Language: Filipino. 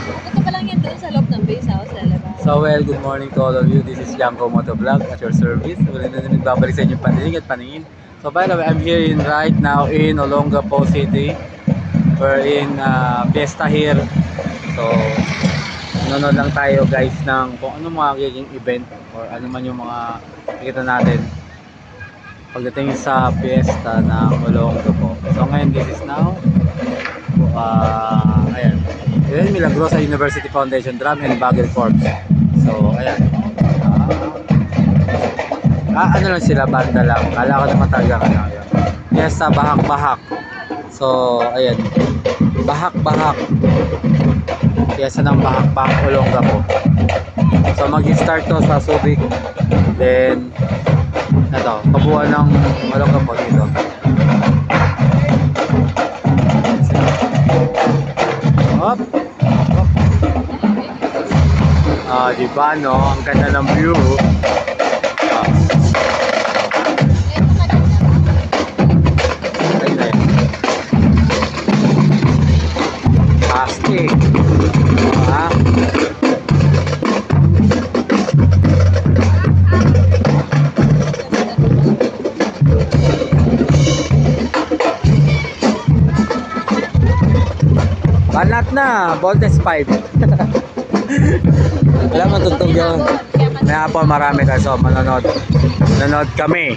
Punta pa lang yan doon sa loob ng base house, lalabas. So well, good morning to all of you. This is Yanko Motovlog at your service. Wala na namin babalik sa inyong pandinig at paningin. So by the way, I'm here right now in Olongapo City. We're in Fiesta here. So, nanonood lang tayo guys ng kung ano magiging event or ano man yung mga nakita natin pagdating sa Fiesta ng Olongapo. So ngayon, this is now ayan, Milagrosa University Foundation Drum and Bugle Corps. So ayan, ano lang sila, banda lang, kala ko naman talaga yun. Yes, sa bahak-bahak. So ayan, bahak-bahak, piyesa ng bahak-bahak Olongapo. So mag-start to sa Subic, then ito, kabuuan ng Olongapo dito. Hop. Diba no? Ang ganda ng view. Ay na yun. Plastic. Banat na, voltage 5. Alam mo, tugtog yun. Kaya po marami kaso manonood. Manonood kami.